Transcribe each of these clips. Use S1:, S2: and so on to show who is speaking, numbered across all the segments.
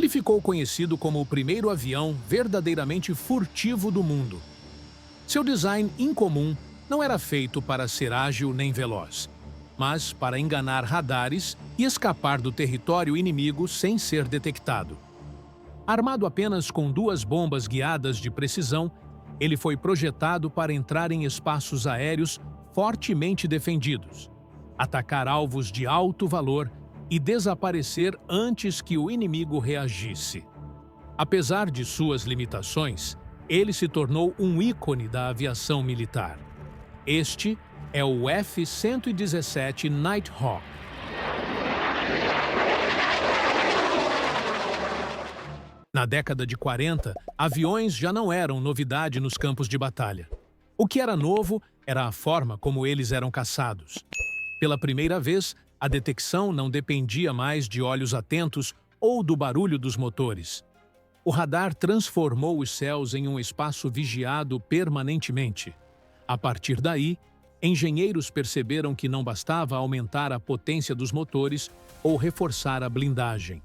S1: Ele ficou conhecido como o primeiro avião verdadeiramente furtivo do mundo. Seu design incomum não era feito para ser ágil nem veloz, mas para enganar radares e escapar do território inimigo sem ser detectado. Armado apenas com 2 bombas guiadas de precisão, ele foi projetado para entrar em espaços aéreos fortemente defendidos, atacar alvos de alto valor e desaparecer antes que o inimigo reagisse. Apesar de suas limitações, ele se tornou um ícone da aviação militar. Este é o F-117 Nighthawk. Na década de 40, aviões já não eram novidade nos campos de batalha. O que era novo era a forma como eles eram caçados. Pela primeira vez, a detecção não dependia mais de olhos atentos ou do barulho dos motores. O radar transformou os céus em um espaço vigiado permanentemente. A partir daí, engenheiros perceberam que não bastava aumentar a potência dos motores ou reforçar a blindagem.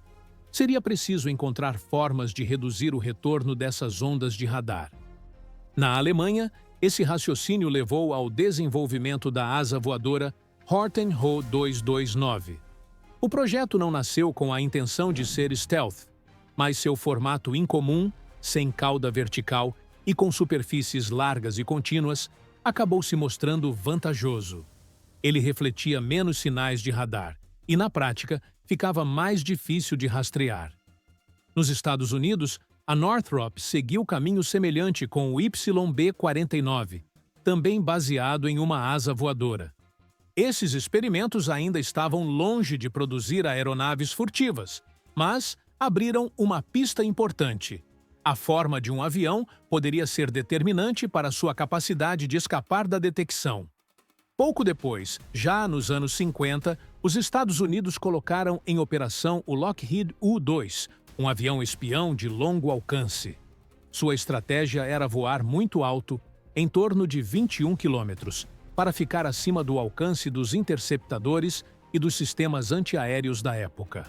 S1: Seria preciso encontrar formas de reduzir o retorno dessas ondas de radar. Na Alemanha, esse raciocínio levou ao desenvolvimento da asa voadora Horten Ho 229. O projeto não nasceu com a intenção de ser stealth, mas seu formato incomum, sem cauda vertical e com superfícies largas e contínuas, acabou se mostrando vantajoso. Ele refletia menos sinais de radar e, na prática, ficava mais difícil de rastrear. Nos Estados Unidos, a Northrop seguiu caminho semelhante com o YB-49, também baseado em uma asa voadora. Esses experimentos ainda estavam longe de produzir aeronaves furtivas, mas abriram uma pista importante. A forma de um avião poderia ser determinante para sua capacidade de escapar da detecção. Pouco depois, já nos anos 50, os Estados Unidos colocaram em operação o Lockheed U-2, um avião espião de longo alcance. Sua estratégia era voar muito alto, em torno de 21 quilômetros, para ficar acima do alcance dos interceptadores e dos sistemas antiaéreos da época.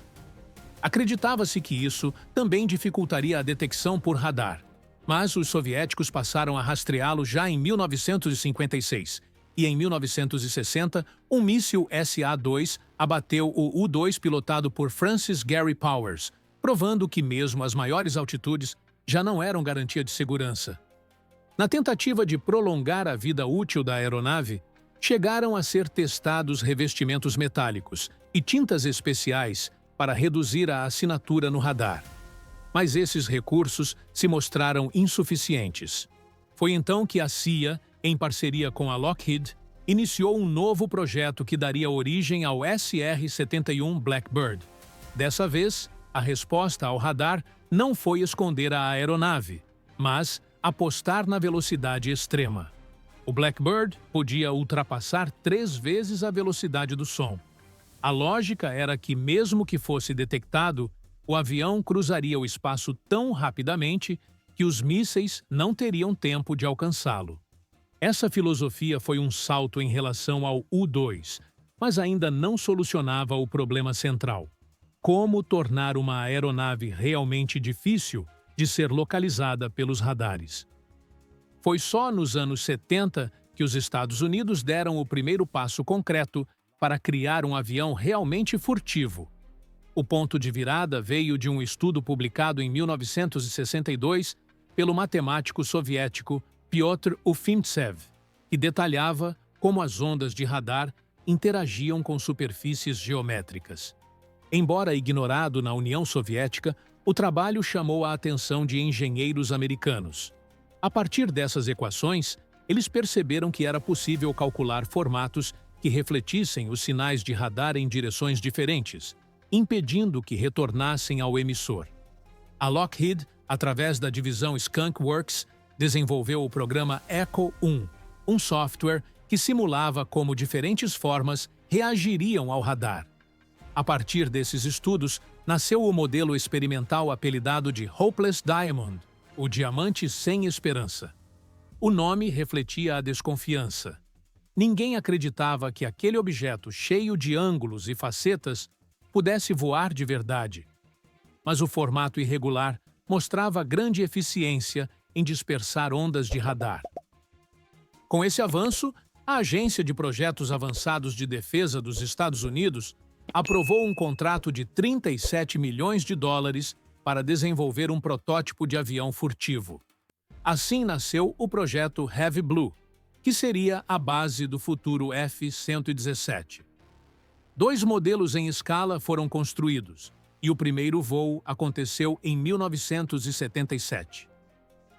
S1: Acreditava-se que isso também dificultaria a detecção por radar, mas os soviéticos passaram a rastreá-lo já em 1956, e em 1960, um míssil SA-2 abateu o U-2 pilotado por Francis Gary Powers, provando que mesmo as maiores altitudes já não eram garantia de segurança. Na tentativa de prolongar a vida útil da aeronave, chegaram a ser testados revestimentos metálicos e tintas especiais para reduzir a assinatura no radar. Mas esses recursos se mostraram insuficientes. Foi então que a CIA, em parceria com a Lockheed, iniciou um novo projeto que daria origem ao SR-71 Blackbird. Dessa vez, a resposta ao radar não foi esconder a aeronave, mas apostar na velocidade extrema. O Blackbird podia ultrapassar 3 vezes a velocidade do som. A lógica era que, mesmo que fosse detectado, o avião cruzaria o espaço tão rapidamente que os mísseis não teriam tempo de alcançá-lo. Essa filosofia foi um salto em relação ao U-2, mas ainda não solucionava o problema central: como tornar uma aeronave realmente difícil de ser localizada pelos radares. Foi só nos anos 70 que os Estados Unidos deram o primeiro passo concreto para criar um avião realmente furtivo. O ponto de virada veio de um estudo publicado em 1962 pelo matemático soviético Pyotr Ufimtsev, que detalhava como as ondas de radar interagiam com superfícies geométricas. Embora ignorado na União Soviética, o trabalho chamou a atenção de engenheiros americanos. A partir dessas equações, eles perceberam que era possível calcular formatos que refletissem os sinais de radar em direções diferentes, impedindo que retornassem ao emissor. A Lockheed, através da divisão Skunk Works, desenvolveu o programa Echo-1, um software que simulava como diferentes formas reagiriam ao radar. A partir desses estudos, nasceu o modelo experimental apelidado de Hopeless Diamond, o diamante sem esperança. O nome refletia a desconfiança. Ninguém acreditava que aquele objeto cheio de ângulos e facetas pudesse voar de verdade. mas o formato irregular mostrava grande eficiência em dispersar ondas de radar. Com esse avanço, a Agência de Projetos Avançados de Defesa dos Estados Unidos aprovou um contrato de 37 milhões de dólares para desenvolver um protótipo de avião furtivo. Assim nasceu o projeto Heavy Blue, que seria a base do futuro F-117. 2 modelos em escala foram construídos, e o primeiro voo aconteceu em 1977.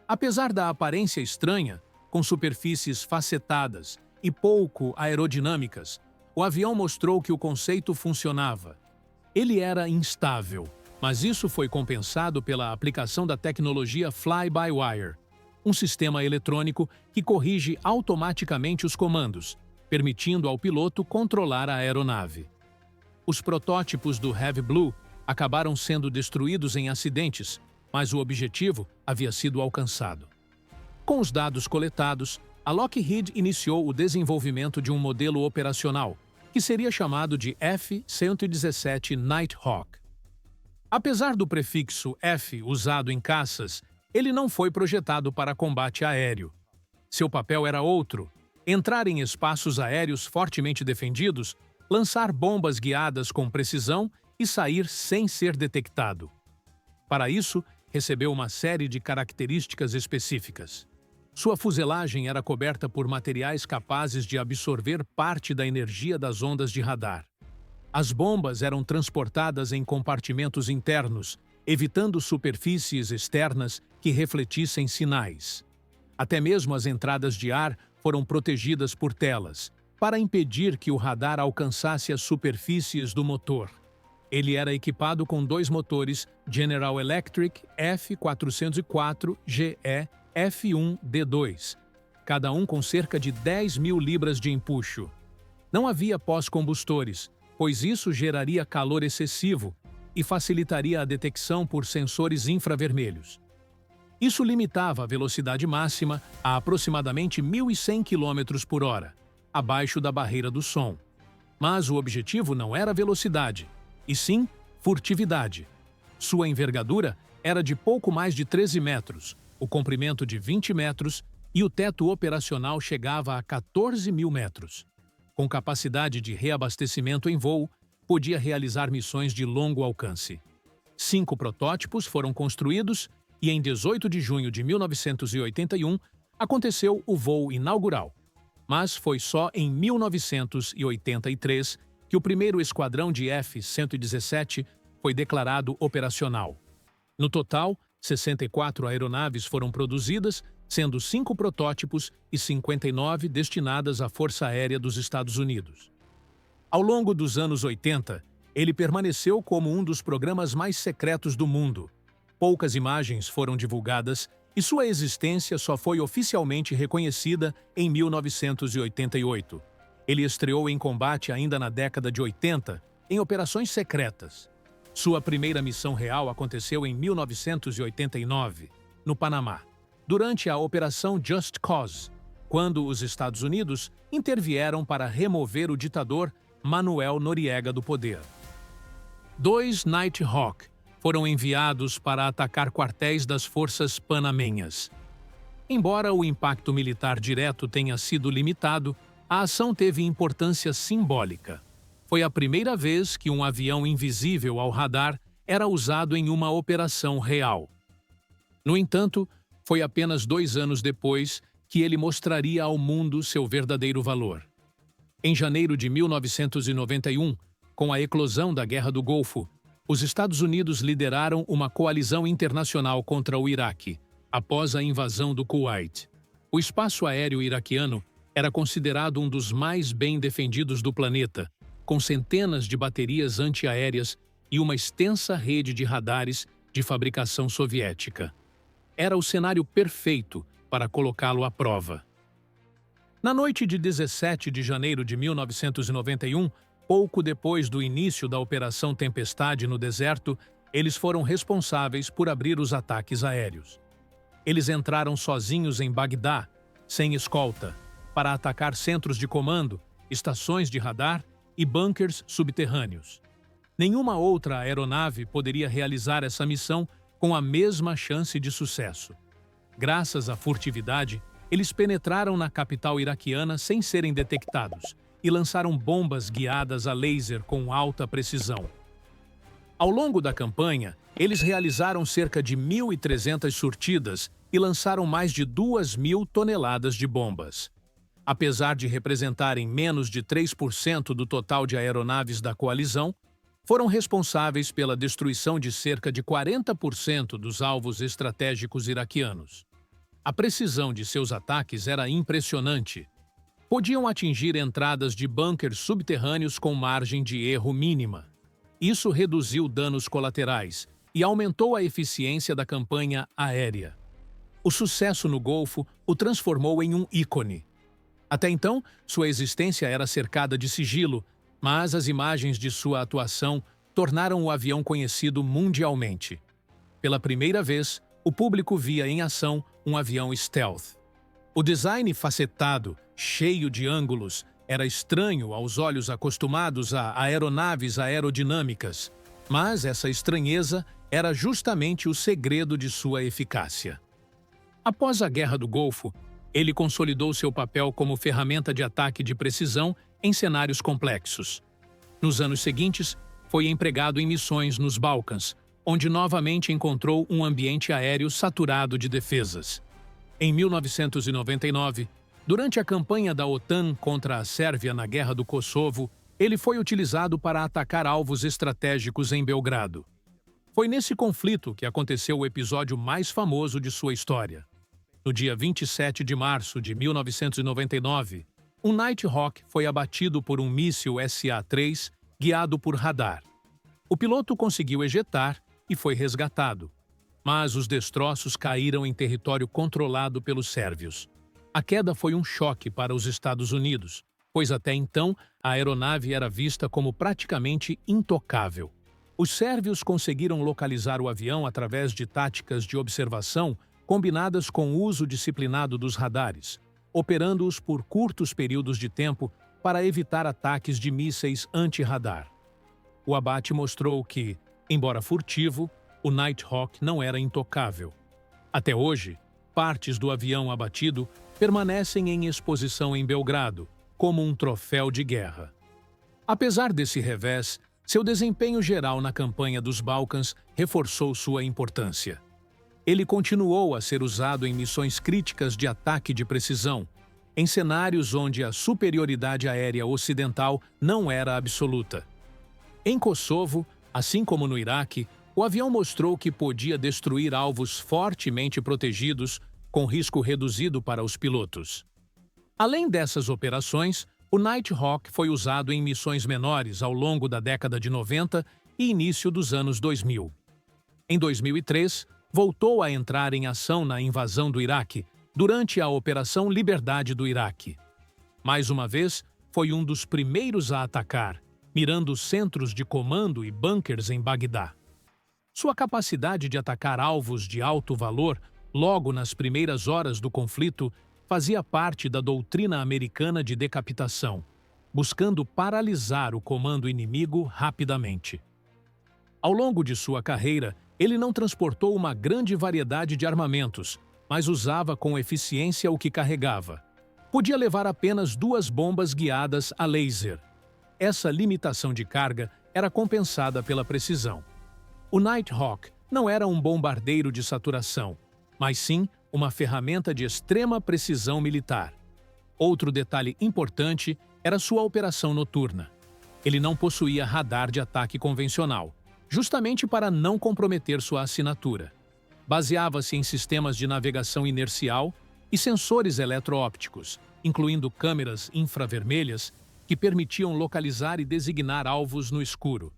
S1: Apesar da aparência estranha, com superfícies facetadas e pouco aerodinâmicas, o avião mostrou que o conceito funcionava. Ele era instável, mas isso foi compensado pela aplicação da tecnologia Fly-by-Wire, um sistema eletrônico que corrige automaticamente os comandos, permitindo ao piloto controlar a aeronave. Os protótipos do Heavy Blue acabaram sendo destruídos em acidentes, mas o objetivo havia sido alcançado. Com os dados coletados, a Lockheed iniciou o desenvolvimento de um modelo operacional, que seria chamado de F-117 Nighthawk. Apesar do prefixo F usado em caças, ele não foi projetado para combate aéreo. Seu papel era outro: entrar em espaços aéreos fortemente defendidos, lançar bombas guiadas com precisão e sair sem ser detectado. Para isso, recebeu uma série de características específicas. Sua fuselagem era coberta por materiais capazes de absorver parte da energia das ondas de radar. As bombas eram transportadas em compartimentos internos, evitando superfícies externas que refletissem sinais. Até mesmo as entradas de ar foram protegidas por telas, para impedir que o radar alcançasse as superfícies do motor. Ele era equipado com 2 motores General Electric F404GE F1D2, cada um com cerca de 10.000 libras de empuxo. Não havia pós-combustores, pois isso geraria calor excessivo e facilitaria a detecção por sensores infravermelhos. Isso limitava a velocidade máxima a aproximadamente 1.100 km por hora, abaixo da barreira do som. Mas o objetivo não era velocidade, e sim furtividade. Sua envergadura era de pouco mais de 13 metros, o comprimento de 20 metros e o teto operacional chegava a 14.000 metros. Com capacidade de reabastecimento em voo, podia realizar missões de longo alcance. 5 protótipos foram construídos e em 18 de junho de 1981 aconteceu o voo inaugural. Mas foi só em 1983 que o primeiro esquadrão de F-117 foi declarado operacional. No total, 64 aeronaves foram produzidas, sendo 5 protótipos e 59 destinadas à Força Aérea dos Estados Unidos. Ao longo dos anos 80, ele permaneceu como um dos programas mais secretos do mundo. Poucas imagens foram divulgadas e sua existência só foi oficialmente reconhecida em 1988. Ele estreou em combate ainda na década de 80, em operações secretas. Sua primeira missão real aconteceu em 1989, no Panamá, durante a Operação Just Cause, quando os Estados Unidos intervieram para remover o ditador Manuel Noriega do poder. 2 Nighthawk foram enviados para atacar quartéis das forças panamenhas. Embora o impacto militar direto tenha sido limitado, a ação teve importância simbólica. Foi a primeira vez que um avião invisível ao radar era usado em uma operação real. No entanto, foi apenas 2 anos depois que ele mostraria ao mundo seu verdadeiro valor. Em janeiro de 1991, com a eclosão da Guerra do Golfo, os Estados Unidos lideraram uma coalizão internacional contra o Iraque, após a invasão do Kuwait. O espaço aéreo iraquiano era considerado um dos mais bem defendidos do planeta, com centenas de baterias antiaéreas e uma extensa rede de radares de fabricação soviética. Era o cenário perfeito para colocá-lo à prova. Na noite de 17 de janeiro de 1991, pouco depois do início da Operação Tempestade no deserto, eles foram responsáveis por abrir os ataques aéreos. Eles entraram sozinhos em Bagdá, sem escolta, para atacar centros de comando, estações de radar e bunkers subterrâneos. Nenhuma outra aeronave poderia realizar essa missão com a mesma chance de sucesso. Graças à furtividade, eles penetraram na capital iraquiana sem serem detectados e lançaram bombas guiadas a laser com alta precisão. Ao longo da campanha, eles realizaram cerca de 1.300 sortidas e lançaram mais de 2.000 toneladas de bombas. Apesar de representarem menos de 3% do total de aeronaves da coalizão, foram responsáveis pela destruição de cerca de 40% dos alvos estratégicos iraquianos. A precisão de seus ataques era impressionante. Podiam atingir entradas de bunkers subterrâneos com margem de erro mínima. Isso reduziu danos colaterais e aumentou a eficiência da campanha aérea. O sucesso no Golfo o transformou em um ícone. Até então, sua existência era cercada de sigilo, mas as imagens de sua atuação tornaram o avião conhecido mundialmente. Pela primeira vez, o público via em ação um avião stealth. O design facetado, cheio de ângulos, era estranho aos olhos acostumados a aeronaves aerodinâmicas, mas essa estranheza era justamente o segredo de sua eficácia. Após a Guerra do Golfo, ele consolidou seu papel como ferramenta de ataque de precisão em cenários complexos. Nos anos seguintes, foi empregado em missões nos Balcãs, onde novamente encontrou um ambiente aéreo saturado de defesas. Em 1999, durante a campanha da OTAN contra a Sérvia na Guerra do Kosovo, ele foi utilizado para atacar alvos estratégicos em Belgrado. Foi nesse conflito que aconteceu o episódio mais famoso de sua história. No dia 27 de março de 1999, um Nighthawk foi abatido por um míssil SA-3 guiado por radar. O piloto conseguiu ejetar e foi resgatado, mas os destroços caíram em território controlado pelos sérvios. A queda foi um choque para os Estados Unidos, pois até então a aeronave era vista como praticamente intocável. Os sérvios conseguiram localizar o avião através de táticas de observação combinadas com o uso disciplinado dos radares, operando-os por curtos períodos de tempo para evitar ataques de mísseis anti-radar. O abate mostrou que, embora furtivo, o Nighthawk não era intocável. Até hoje, partes do avião abatido permanecem em exposição em Belgrado, como um troféu de guerra. Apesar desse revés, seu desempenho geral na campanha dos Balcãs reforçou sua importância. Ele continuou a ser usado em missões críticas de ataque de precisão, em cenários onde a superioridade aérea ocidental não era absoluta. Em Kosovo, assim como no Iraque, o avião mostrou que podia destruir alvos fortemente protegidos, com risco reduzido para os pilotos. Além dessas operações, o Nighthawk foi usado em missões menores ao longo da década de 90 e início dos anos 2000. Em 2003, voltou a entrar em ação na invasão do Iraque, durante a Operação Liberdade do Iraque. Mais uma vez, foi um dos primeiros a atacar, mirando centros de comando e bunkers em Bagdá. Sua capacidade de atacar alvos de alto valor logo nas primeiras horas do conflito fazia parte da doutrina americana de decapitação, buscando paralisar o comando inimigo rapidamente. Ao longo de sua carreira, ele não transportou uma grande variedade de armamentos, mas usava com eficiência o que carregava. Podia levar apenas 2 bombas guiadas a laser. Essa limitação de carga era compensada pela precisão. O Nighthawk não era um bombardeiro de saturação, mas sim uma ferramenta de extrema precisão militar. Outro detalhe importante era sua operação noturna. Ele não possuía radar de ataque convencional, justamente para não comprometer sua assinatura. Baseava-se em sistemas de navegação inercial e sensores eletroópticos, incluindo câmeras infravermelhas que permitiam localizar e designar alvos no escuro.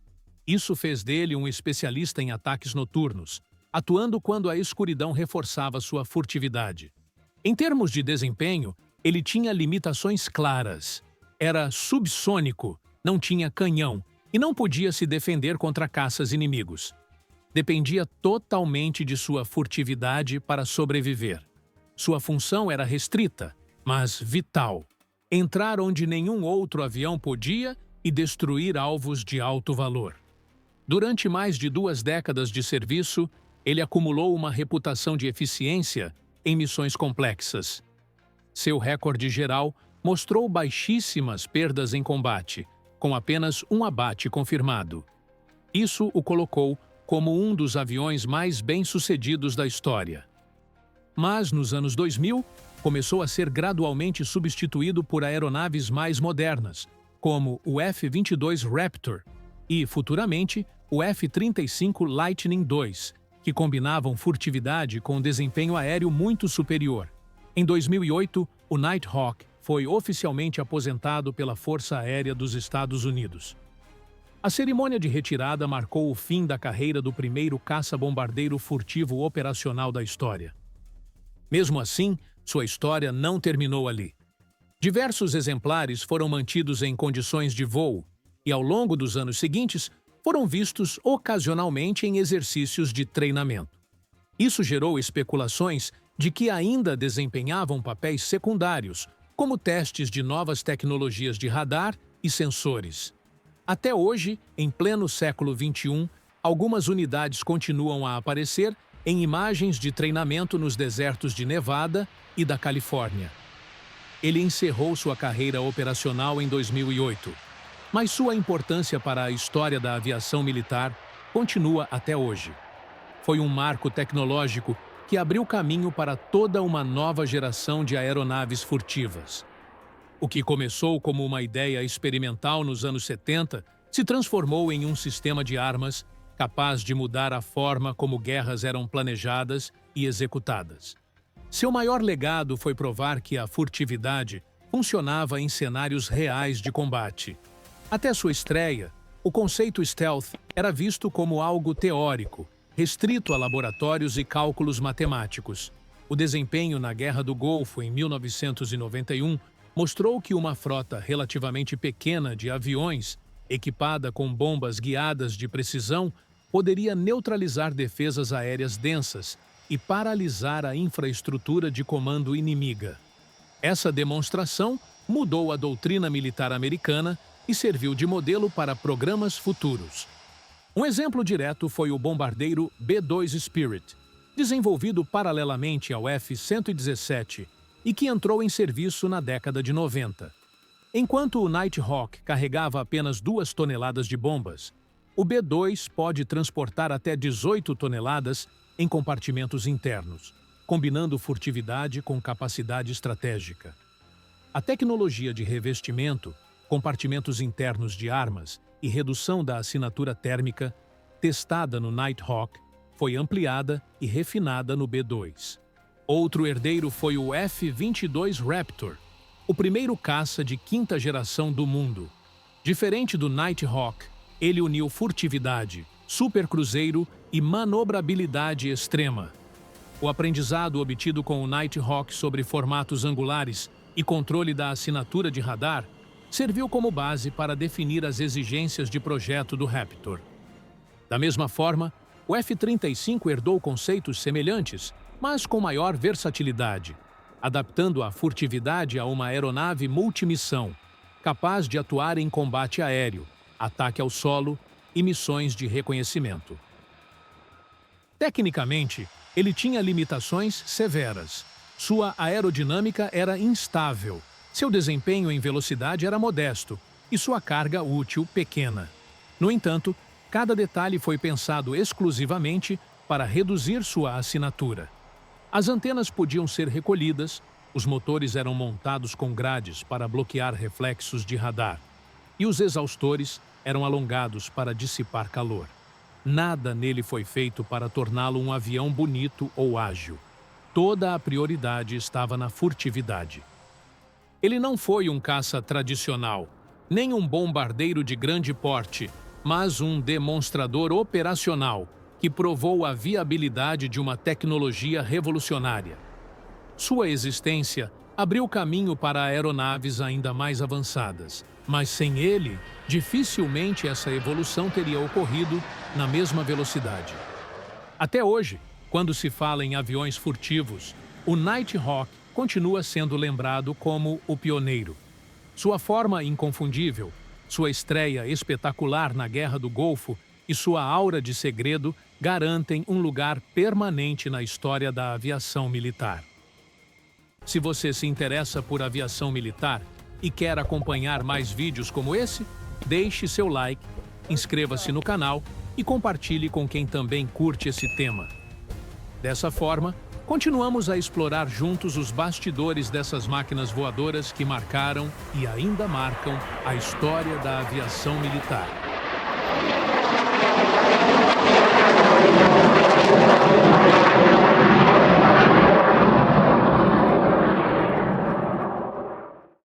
S1: Isso fez dele um especialista em ataques noturnos, atuando quando a escuridão reforçava sua furtividade. Em termos de desempenho, ele tinha limitações claras. Era subsônico, não tinha canhão e não podia se defender contra caças inimigos. Dependia totalmente de sua furtividade para sobreviver. Sua função era restrita, mas vital: entrar onde nenhum outro avião podia e destruir alvos de alto valor. Durante mais de 2 décadas de serviço, ele acumulou uma reputação de eficiência em missões complexas. Seu recorde geral mostrou baixíssimas perdas em combate, com apenas um abate confirmado. Isso o colocou como um dos aviões mais bem-sucedidos da história. Mas, nos anos 2000, começou a ser gradualmente substituído por aeronaves mais modernas, como o F-22 Raptor e, futuramente, o F-35 Lightning II, que combinavam furtividade com desempenho aéreo muito superior. Em 2008, o Nighthawk foi oficialmente aposentado pela Força Aérea dos Estados Unidos. A cerimônia de retirada marcou o fim da carreira do primeiro caça-bombardeiro furtivo operacional da história. Mesmo assim, sua história não terminou ali. Diversos exemplares foram mantidos em condições de voo e, ao longo dos anos seguintes, foram vistos ocasionalmente em exercícios de treinamento. Isso gerou especulações de que ainda desempenhavam papéis secundários, como testes de novas tecnologias de radar e sensores. Até hoje, em pleno século XXI, algumas unidades continuam a aparecer em imagens de treinamento nos desertos de Nevada e da Califórnia. Ele encerrou sua carreira operacional em 2008, mas sua importância para a história da aviação militar continua até hoje. Foi um marco tecnológico que abriu caminho para toda uma nova geração de aeronaves furtivas. O que começou como uma ideia experimental nos anos 70 se transformou em um sistema de armas capaz de mudar a forma como guerras eram planejadas e executadas. Seu maior legado foi provar que a furtividade funcionava em cenários reais de combate. Até sua estreia, o conceito stealth era visto como algo teórico, restrito a laboratórios e cálculos matemáticos. O desempenho na Guerra do Golfo em 1991 mostrou que uma frota relativamente pequena de aviões, equipada com bombas guiadas de precisão, poderia neutralizar defesas aéreas densas e paralisar a infraestrutura de comando inimiga. Essa demonstração mudou a doutrina militar americana e serviu de modelo para programas futuros. Um exemplo direto foi o bombardeiro B-2 Spirit, desenvolvido paralelamente ao F-117 e que entrou em serviço na década de 90. Enquanto o Nighthawk carregava apenas 2 toneladas de bombas, o B-2 pode transportar até 18 toneladas em compartimentos internos, combinando furtividade com capacidade estratégica. A tecnologia de revestimento, compartimentos internos de armas e redução da assinatura térmica, testada no Nighthawk, foi ampliada e refinada no B-2. Outro herdeiro foi o F-22 Raptor, o primeiro caça de 5ª geração do mundo. Diferente do Nighthawk, ele uniu furtividade, supercruzeiro e manobrabilidade extrema. O aprendizado obtido com o Nighthawk sobre formatos angulares e controle da assinatura de radar serviu como base para definir as exigências de projeto do Raptor. Da mesma forma, o F-35 herdou conceitos semelhantes, mas com maior versatilidade, adaptando a furtividade a uma aeronave multimissão, capaz de atuar em combate aéreo, ataque ao solo e missões de reconhecimento. Tecnicamente, ele tinha limitações severas. Sua aerodinâmica era instável, seu desempenho em velocidade era modesto e sua carga útil pequena. No entanto, cada detalhe foi pensado exclusivamente para reduzir sua assinatura. As antenas podiam ser recolhidas, os motores eram montados com grades para bloquear reflexos de radar, e os exaustores eram alongados para dissipar calor. Nada nele foi feito para torná-lo um avião bonito ou ágil. Toda a prioridade estava na furtividade. Ele não foi um caça tradicional, nem um bombardeiro de grande porte, mas um demonstrador operacional que provou a viabilidade de uma tecnologia revolucionária. Sua existência abriu caminho para aeronaves ainda mais avançadas, mas sem ele, dificilmente essa evolução teria ocorrido na mesma velocidade. Até hoje, quando se fala em aviões furtivos, o Nighthawk continua sendo lembrado como o pioneiro. Sua forma inconfundível, sua estreia espetacular na Guerra do Golfo e sua aura de segredo garantem um lugar permanente na história da aviação militar. Se você se interessa por aviação militar e quer acompanhar mais vídeos como esse, deixe seu like, inscreva-se no canal e compartilhe com quem também curte esse tema. Dessa forma, continuamos a explorar juntos os bastidores dessas máquinas voadoras que marcaram e ainda marcam a história da aviação militar.